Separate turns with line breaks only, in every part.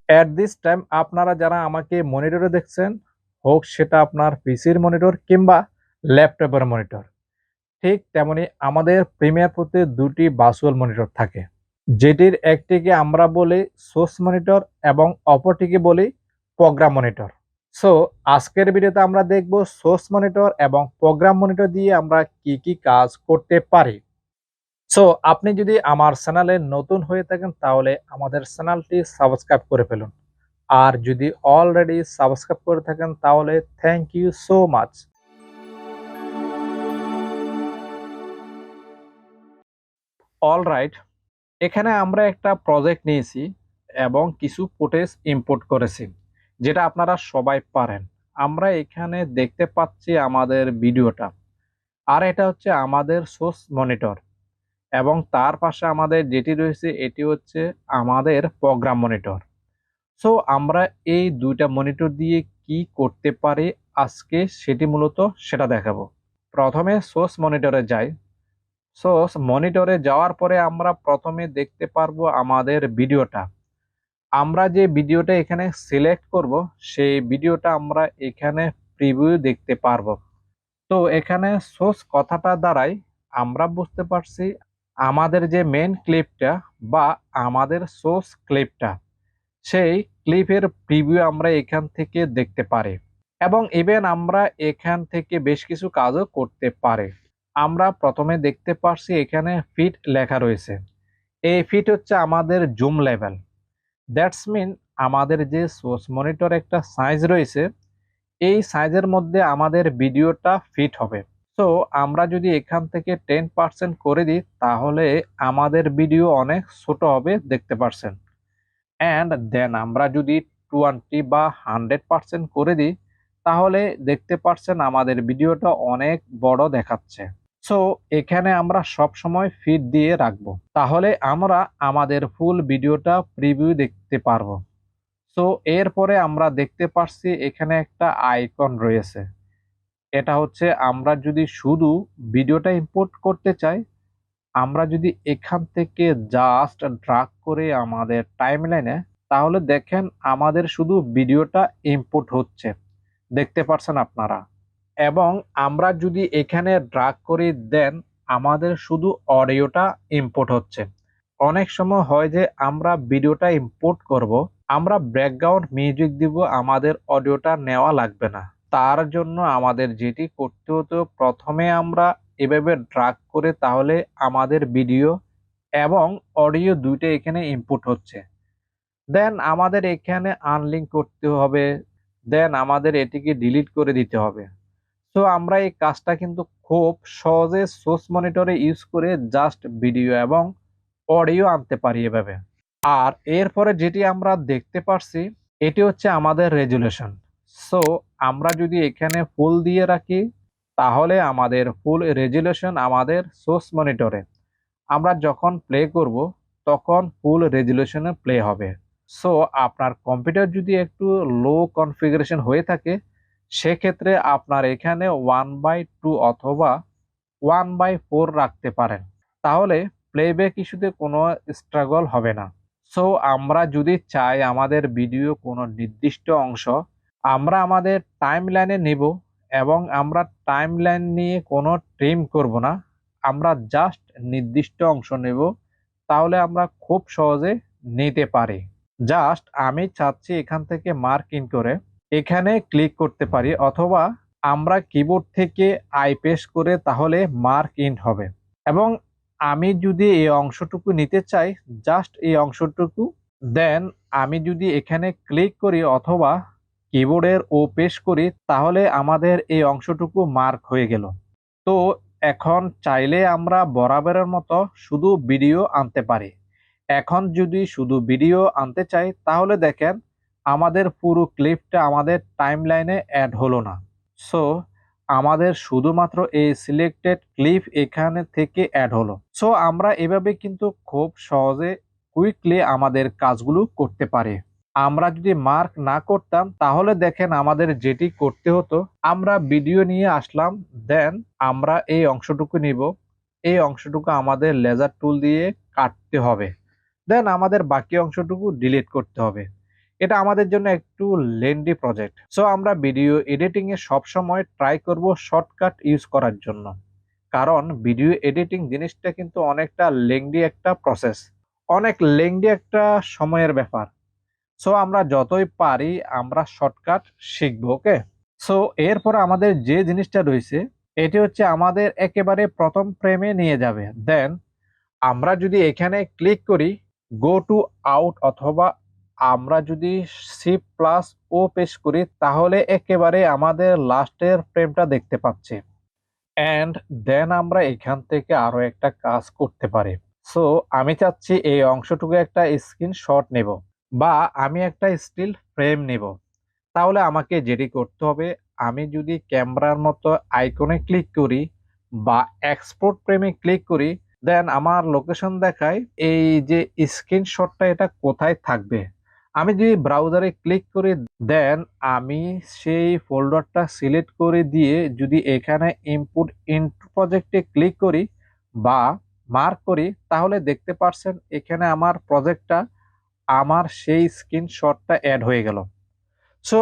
At this time আপনারা যারা আমাকে মনিটরে দেখছেন, হোক সেটা আপনার পিসির মনিটর কিংবা ল্যাপটপের মনিটর, ঠিক তেমনি আমাদের প্রিমিয়ার প্রোতে দুটি ভার্চুয়াল মনিটর থাকে, যেটির একটিকে আমরা বলি সোর্স মনিটর এবং অপরটিকে বলি প্রোগ্রাম মনিটর। সো আজকের ভিডিওতে আমরা দেখব সোর্স মনিটর এবং প্রোগ্রাম মনিটর দিয়ে আমরা কি কি কাজ করতে পারি। সো আপনি যদি আমার চ্যানেলে নতুন হয়ে থাকেন তাহলে আমাদের চ্যানেলটি সাবস্ক্রাইব করে ফেলুন। আর যদি অলরেডি সাবস্ক্রাইব করে থাকেন তাহলে thank you so much. Alright, এখানে আমরা একটা প্রজেক্ট নিয়েছি এবং কিছু ফুটেজ ইম্পোর্ট করেছি, যেটা আপনারা সবাই পারেন। আমরা এখানে দেখতে পাচ্ছি আমাদের ভিডিওটা, আর এটা হচ্ছে আমাদের সোর্স মনিটর, এবং তার পাশে আমাদের যেটি রয়েছে এটি হচ্ছে আমাদের প্রোগ্রাম মনিটর। সো আমরা এই দুইটা মনিটর দিয়ে কি করতে পারি আজকে সেটা দেখাবো। প্রথমে সোর্স মনিটরে যাই। সোর্স মনিটরে যাওয়ার পরে আমরা প্রথমে দেখতে পারবো আমাদের ভিডিওটা। আমরা যে ভিডিওটা এখানে সিলেক্ট করব সেই ভিডিওটা আমরা এখানে প্রিভিউ দেখতে পারবো। তো এখানে সোর্স কথাটা দ্বারাই আমরা বুঝতে পারছি আমাদের যে মেন ক্লিপটা বা আমাদের সোর্স ক্লিপটা, সেই ক্লিপের প্রিভিউ আমরা এখান থেকে দেখতে পারি, এবং ইভেন আমরা এখান থেকে বেশ কিছু কাজও করতে পারি। আমরা প্রথমে দেখতে পারছি এখানে ফিট লেখা রয়েছে। এই ফিট হচ্ছে আমাদের জুম লেভেল। দ্যাটস মিন আমাদের যে সোর্স মনিটর একটা সাইজ রয়েছে, এই সাইজের মধ্যে আমাদের ভিডিওটা ফিট হবে। সো আমরা যদি এখান থেকে 10% করে দিই তাহলে আমাদের ভিডিও অনেক ছোট হবে, দেখতে পারছেন। অ্যান্ড দেন আমরা যদি 20 বা 100% করে দিই তাহলে দেখতে পাচ্ছেন আমাদের ভিডিওটা অনেক বড় দেখাচ্ছে। সো এখানে আমরা সব সময় ফিট দিয়ে রাখবো, তাহলে আমরা আমাদের ফুল ভিডিওটা প্রিভিউ দেখতে পারবো। সো এরপরে আমরা দেখতে পাচ্ছি এখানে একটা আইকন রয়েছে। এটা হচ্ছে আমরা যদি শুধু ভিডিওটা ইম্পোর্ট করতে চাই, আমরা যদি এখান থেকে জাস্ট ড্রাগ করে আমাদের টাইমলাইনে, তাহলে দেখেন আমাদের শুধু ভিডিওটা ইম্পোর্ট হচ্ছে, দেখতে পাচ্ছেন আপনারা। এবং আমরা যদি এখানে ড্রাগ করে দেন আমাদের শুধু অডিওটা ইম্পোর্ট হচ্ছে। অনেক সময় হয় যে আমরা ভিডিওটা ইম্পোর্ট করব, আমরা ব্যাকগ্রাউন্ড মিউজিক দিব, আমাদের অডিওটা নেওয়া লাগবে না। তার জন্য আমাদের যেটি করতে হতো, প্রথমে আমরা এভাবে ড্রাগ করে তাহলে আমাদের ভিডিও এবং অডিও দুইটা এখানে ইনপুট হচ্ছে। দেন আমাদের এখানে আনলিঙ্ক করতে হবে, দেন আমাদের এটিকে ডিলিট করে দিতে হবে। সো আমরা এই কাজটা কিন্তু খুব সহজে সোর্স মনিটরে ইউজ করে জাস্ট ভিডিও এবং অডিও আনতে পারি এভাবে। আর এরপরে যেটি আমরা দেখতে পারছি এটি হচ্ছে আমাদের রেজুলেশন। সো আমরা যদি এখানে ফুল দিয়ে রাখি তাহলে আমাদের ফুল রেজুলেশন আমাদের সোর্স মনিটরে আমরা যখন প্লে করব তখন ফুল রেজুলেশনে প্লে হবে। সো আপনার কম্পিউটার যদি একটু লো কনফিগারেশন হয়ে থাকে সেক্ষেত্রে আপনার এখানে 1/2 অথবা 1/4 রাখতে পারেন, তাহলে প্লেব্যাক ইস্যুতে কোনো স্ট্রাগল হবে না। সো আমরা যদি চাই আমাদের ভিডিও কোনো নির্দিষ্ট অংশ আমরা আমাদের টাইমলাইনে নেব, এবং আমরা টাইমলাইন নিয়ে কোনো ট্রিম করব না, আমরা জাস্ট নির্দিষ্ট অংশ নেব, তাহলে আমরা খুব সহজে নিতে পারি। জাস্ট আমি চাচ্ছি এখান থেকে মার্ক ইন করে এখানে ক্লিক করতে পারি, অথবা আমরা কিবোর্ড থেকে আই পেস্ট করে তাহলে মার্ক ইন হবে। এবং আমি যদি এই অংশটুকু নিতে চাই, জাস্ট এই অংশটুকু, দেন আমি যদি এখানে ক্লিক করি অথবা কিবোর্ডের ও পেস্ট করি তাহলে আমাদের এই অংশটুকু মার্ক হয়ে গেল। তো এখন চাইলে আমরা বরাবরের মতো শুধু ভিডিও আনতে পারি। এখন যদি শুধু ভিডিও আনতে চাই তাহলে দেখেন আমাদের পুরো ক্লিপটা আমাদের টাইমলাইনে অ্যাড হলো না। সো আমাদের শুধুমাত্র এই সিলেক্টেড ক্লিপ এখানে থেকে অ্যাড হলো। সো আমরা এভাবে কিন্তু খুব সহজে কুইকলি আমাদের কাজগুলো করতে পারি। আমরা যদি মার্ক না করতাম তাহলে দেখেন আমাদের যেটি করতে হতো, আমরা ভিডিও নিয়ে আসলাম, দেন আমরা এই অংশটুকু নিব, এই অংশটুকু আমাদের লেজার টুল দিয়ে কাটতে হবে, দেন আমাদের বাকি অংশটুকু ডিলিট করতে হবে। এটা আমাদের জন্য একটু লেন্দি প্রজেক্ট। সো আমরা ভিডিও এডিটিং এ সবসময় ট্রাই করব শর্টকাট ইউজ করার জন্য, কারণ ভিডিও এডিটিং জিনিসটা কিন্তু অনেকটা লেন্দি একটা প্রসেস, অনেক লেন্দি একটা সময়ের ব্যাপার। সো আমরা যতই পারি আমরা শর্টকাট শিখবো। ওকে, সো এরপর আমাদের যে জিনিসটা রয়েছে এটি হচ্ছে আমাদের একেবারে প্রথম ফ্রেমে নিয়ে যাবে। দেন আমরা যদি এখানে ক্লিক করি গো টু আউট, অথবা আমরা যদি শিফট প্লাস ও পেশ করি, তাহলে একেবারে আমাদের লাস্টের ফ্রেমটা দেখতে পাচ্ছি। এন্ড দেন আমরা এখান থেকে আরো একটা কাজ করতে পারি। সো আমি চাচ্ছি এই অংশটুকু একটা স্ক্রিনশট নেব, বা আমি একটা স্টিল ফ্রেম নেব। তাহলে আমাকে যেটি করতে হবে, আমি যদি ক্যামেরার মতো আইকনে ক্লিক করি বা এক্সপোর্ট ফ্রেমে ক্লিক করি, দেন আমার লোকেশন দেখায় এই যে স্ক্রিনশটটা এটা কোথায় থাকবে। আমি যদি ব্রাউজারে ক্লিক করি, দেন আমি সেই ফোল্ডারটা সিলেক্ট করে দিয়ে যদি এখানে ইনপুট ইনটু প্রজেক্টে ক্লিক করি বা মার্ক করি, তাহলে দেখতে পাচ্ছেন এখানে আমার প্রজেক্টটা, আমার সেই স্ক্রিনশটটা অ্যাড হয়ে গেল। সো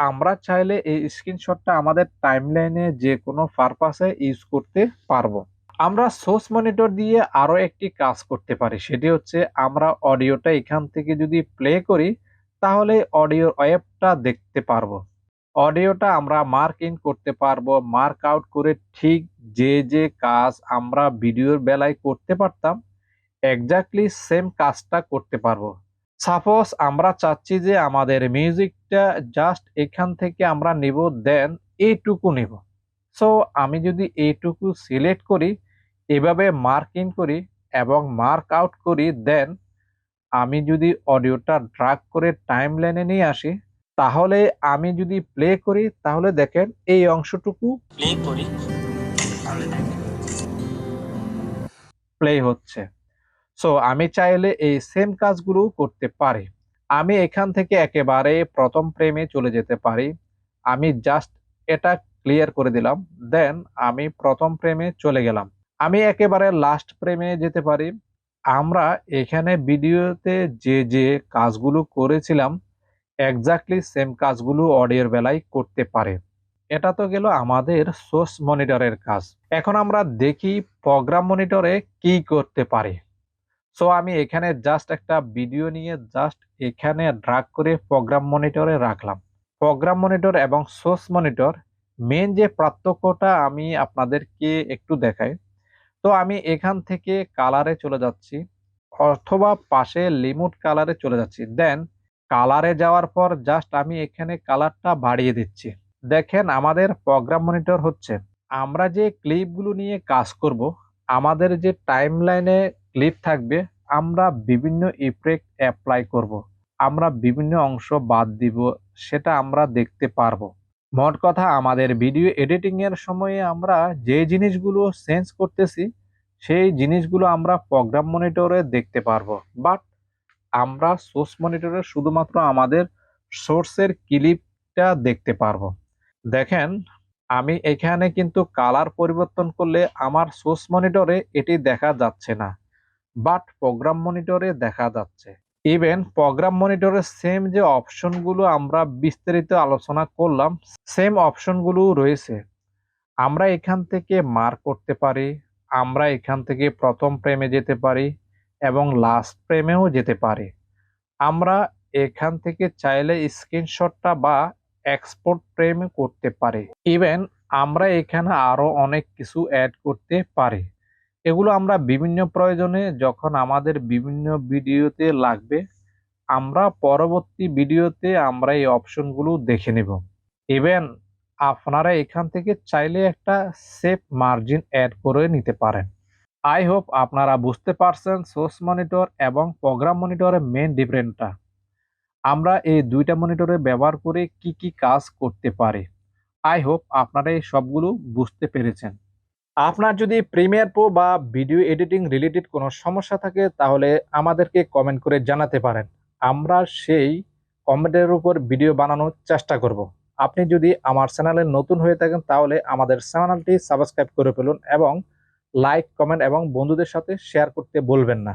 আমরা চাইলে এই স্ক্রিনশটটা আমাদের টাইমলাইনে যে কোনো পারপাসে ইউজ করতে পারবো। আমরা সোর্স মনিটর দিয়ে আরো একটি কাজ করতে পারি, সেটি হচ্ছে আমরা অডিওটা এখান থেকে যদি প্লে করি, তাহলে অডিও ওয়েবটা দেখতে পারবো। অডিওটা আমরা মার্ক ইন করতে পারবো, মার্ক আউট করে ঠিক যে যে কাজ আমরা ভিডিওর বেলায় করতে পারতাম এক্স্যাক্টলি সেম কাজটা করতে পারবো। সাপোজ আমরা চাচ্ছি যে আমাদের মিউজিকটা জাস্ট এখান থেকে আমরা নিব, দেন এইটুকু নিব। সো আমি যদি এইটুকু সিলেক্ট করি, এভাবে মার্ক ইন করি এবং মার্ক আউট করি, দেন আমি যদি অডিওটা ড্রাগ করে টাইম লাইনে নিয়ে আসি, তাহলে আমি যদি প্লে করি, তাহলে দেখেন এই অংশটুকু প্লে করি, তাহলে দেখেন প্লে হচ্ছে। সো আমি চাইলে এই সেম কাজগুলো করতে পারি। আমি এখান থেকে একেবারে প্রথম ফ্রেমে চলে যেতে পারি। আমি জাস্ট এটা ক্লিয়ার করে দিলাম, দেন আমি প্রথম ফ্রেমে চলে গেলাম। আমি একেবারে লাস্ট ফ্রেমে যেতে পারি। আমরা এখানে ভিডিওতে যে যে কাজগুলো করেছিলাম এক্স্যাক্টলি সেম কাজগুলো অডিওর বেলায় করতে পারে। এটা তো গেল আমাদের সোর্স মনিটরের কাজ। এখন আমরা দেখি প্রোগ্রাম মনিটরে কি করতে পারি। সো আমি এখানে জাস্ট একটা ভিডিও নিয়ে জাস্ট এখানে ড্রাগ করে প্রোগ্রাম মনিটরে রাখলাম। প্রোগ্রাম মনিটর এবং সোর্স মনিটর মেন যে পার্থক্যটা আমি আপনাদেরকে একটু দেখাই। তো আমি এখান থেকে কালারে চলে যাচ্ছি, অথবা পাশে লিমিট কালারে চলে যাচ্ছি। দেন কালারে যাওয়ার পর জাস্ট আমি এখানে কালারটা বাড়িয়ে দিচ্ছি। দেখেন আমাদের প্রোগ্রাম মনিটর হচ্ছে। আমরা যে ক্লিপগুলো নিয়ে কাজ করব, আমাদের যে টাইমলাইনে ক্লিপ থাকবে, আমরা বিভিন্ন ইফেক্ট অ্যাপ্লাই করব, আমরা বিভিন্ন অংশ বাদ দিব, সেটা আমরা দেখতে পারবো। মোট কথা আমাদের ভিডিও এডিটিং এর সময়ে আমরা যে জিনিসগুলো চেঞ্জ করতেছি সেই জিনিসগুলো আমরা প্রোগ্রাম মনিটরে দেখতে পারবো, বাট আমরা সোর্স মনিটরে শুধুমাত্র আমাদের সোর্সের ক্লিপটা দেখতে পারবো। দেখেন আমি এখানে কিন্তু কালার পরিবর্তন করলে আমার সোর্স মনিটরে এটি দেখা যাচ্ছে না, বাট প্রোগ্রাম মনিটরে দেখা যাচ্ছে। ইভেন প্রোগ্রাম মনিটরের সেম যে অপশনগুলো আমরা বিস্তারিত আলোচনা করলাম, সেম অপশনগুলো রয়েছে। আমরা এখান থেকে মার্ক করতে পারি, আমরা এখান থেকে প্রথম ফ্রেমে যেতে পারি এবং লাস্ট ফ্রেমেও যেতে পারি। আমরা এখান থেকে চাইলে স্ক্রিনশটটা বা এক্সপোর্ট ফ্রেম করতে পারি। ইভেন আমরা এখানে আরো অনেক কিছু অ্যাড করতে পারি। এগুলো আমরা বিভিন্ন প্রয়োজনে যখন আমাদের বিভিন্ন ভিডিওতে লাগবে, আমরা পরবর্তী ভিডিওতে আমরা এই অপশনগুলো দেখে নেব। ইভেন আপনারা এখান থেকে চাইলে একটা সেভ মার্জিন অ্যাড করে নিতে পারেন। আই হোপ আপনারা বুঝতে পারছেন সোর্স মনিটর এবং প্রোগ্রাম মনিটরের মেইন ডিফারেন্সটা। আমরা এই দুইটা মনিটরে ব্যবহার করে কি কি কাজ করতে পারি। আই হোপ আপনারা এই সবগুলো বুঝতে পেরেছেন। আপনার যদি প্রিমিয়ার প্রো বা ভিডিও এডিটিং রিলেটেড কোনো সমস্যা থাকে, তাহলে আমাদেরকে কমেন্ট করে জানাতে পারেন। আমরা সেই কমেন্টের উপর ভিডিও বানানোর চেষ্টা করব। আপনি যদি আমার চ্যানেলে নতুন হয়ে থাকেন, তাহলে আমাদের চ্যানেলটি সাবস্ক্রাইব করে ফেলুন এবং লাইক, কমেন্ট এবং বন্ধুদের সাথে শেয়ার করতে ভুলবেন না।